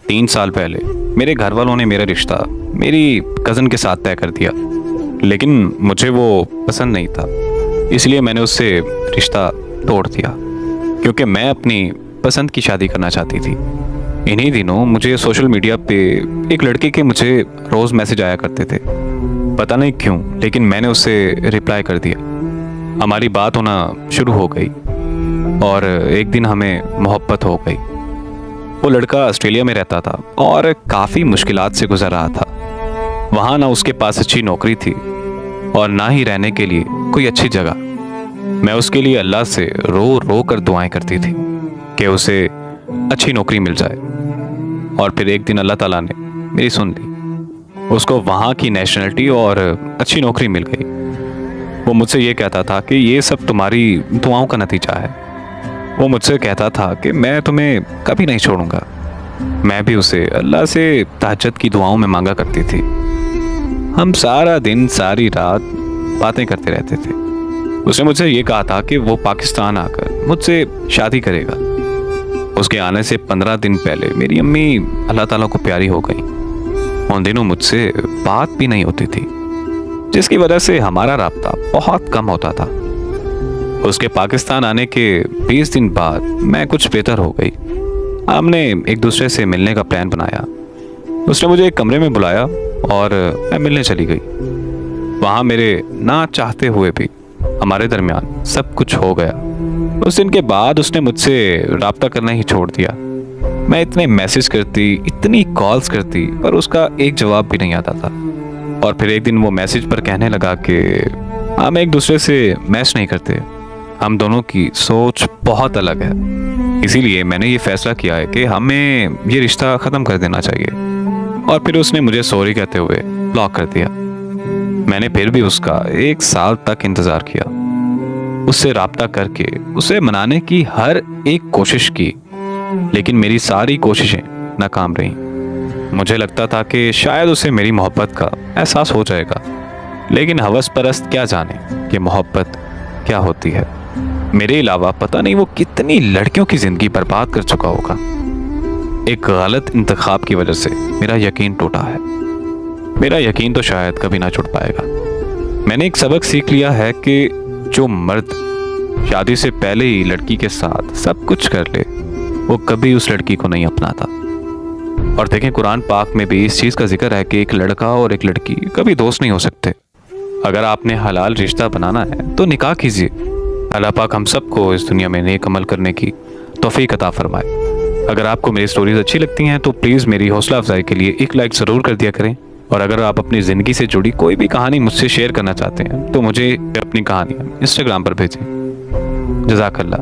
3 साल पहले मेरे घर वालों ने मेरा रिश्ता मेरी कज़न के साथ तय कर दिया, लेकिन मुझे वो पसंद नहीं था, इसलिए मैंने उससे रिश्ता तोड़ दिया क्योंकि मैं अपनी पसंद की शादी करना चाहती थी। इन्हीं दिनों मुझे सोशल मीडिया पे एक लड़के के मुझे रोज़ मैसेज आया करते थे, पता नहीं क्यों, लेकिन मैंने उससे रिप्लाई कर दिया। हमारी बात होना शुरू हो गई और एक दिन हमें मोहब्बत हो गई। वो लड़का ऑस्ट्रेलिया में रहता था और काफ़ी मुश्किलात से गुजर रहा था। वहाँ ना उसके पास अच्छी नौकरी थी और ना ही रहने के लिए कोई अच्छी जगह। मैं उसके लिए अल्लाह से रो रो कर दुआएं करती थी कि उसे अच्छी नौकरी मिल जाए। और फिर एक दिन अल्लाह ताला ने मेरी सुन ली। उसको वहाँ की नेशनलिटी और अच्छी नौकरी मिल गई। वो मुझसे ये कहता था कि ये सब तुम्हारी दुआओं का नतीजा है। वो मुझसे कहता था कि मैं तुम्हें कभी नहीं छोड़ूंगा। मैं भी उसे अल्लाह से तहज्जुद की दुआओं में मांगा करती थी। हम सारा दिन सारी रात बातें करते रहते थे। उसने मुझसे ये कहा था कि वो पाकिस्तान आकर मुझसे शादी करेगा। उसके आने से 15 दिन पहले मेरी अम्मी अल्लाह ताला को प्यारी हो गई। उन दिनों मुझसे बात भी नहीं होती थी, जिसकी वजह से हमारा राब्ता बहुत कम होता था। उसके पाकिस्तान आने के 20 दिन बाद मैं कुछ बेहतर हो गई। हमने एक दूसरे से मिलने का प्लान बनाया। उसने मुझे एक कमरे में बुलाया और मैं मिलने चली गई। वहाँ मेरे ना चाहते हुए भी हमारे दरमियान सब कुछ हो गया। उस दिन के बाद उसने मुझसे राब्ता करना ही छोड़ दिया। मैं इतने मैसेज करती, इतनी कॉल्स करती, पर उसका एक जवाब भी नहीं आता था। और फिर एक दिन वो मैसेज पर कहने लगा कि हम एक दूसरे से मैच नहीं करते, हम दोनों की सोच बहुत अलग है, इसीलिए मैंने ये फैसला किया है कि हमें ये रिश्ता ख़त्म कर देना चाहिए। और फिर उसने मुझे सॉरी कहते हुए ब्लॉक कर दिया। मैंने फिर भी उसका 1 साल तक इंतज़ार किया, उससे राब्ता करके उसे मनाने की हर एक कोशिश की, लेकिन मेरी सारी कोशिशें नाकाम रहीं। मुझे लगता था कि शायद उसे मेरी मोहब्बत का एहसास हो जाएगा, लेकिन हवस परस्त क्या जाने कि मोहब्बत क्या होती है। मेरे अलावा पता नहीं वो कितनी लड़कियों की ज़िंदगी बर्बाद कर चुका होगा। एक गलत इंतखाब की वजह से मेरा यकीन टूटा है। मेरा यकीन तो शायद कभी ना छूट पाएगा। मैंने एक सबक सीख लिया है कि जो मर्द शादी से पहले ही लड़की के साथ सब कुछ कर ले, वो कभी उस लड़की को नहीं अपनाता। और देखें, कुरान पाक में भी इस चीज़ का जिक्र है कि एक लड़का और एक लड़की कभी दोस्त नहीं हो सकते। अगर आपने हलाल रिश्ता बनाना है तो निकाह कीजिए। अल्लाह पाक हम सबको इस दुनिया में नेक अमल करने की तौफीक अता फरमाए। अगर आपको मेरी स्टोरीज अच्छी लगती हैं तो प्लीज़ मेरी हौसला अफजाई के लिए एक लाइक ज़रूर कर दिया करें। और अगर आप अपनी ज़िंदगी से जुड़ी कोई भी कहानी मुझसे शेयर करना चाहते हैं तो मुझे अपनी कहानियाँ इंस्टाग्राम पर भेजें। जज़ाकल्लाह।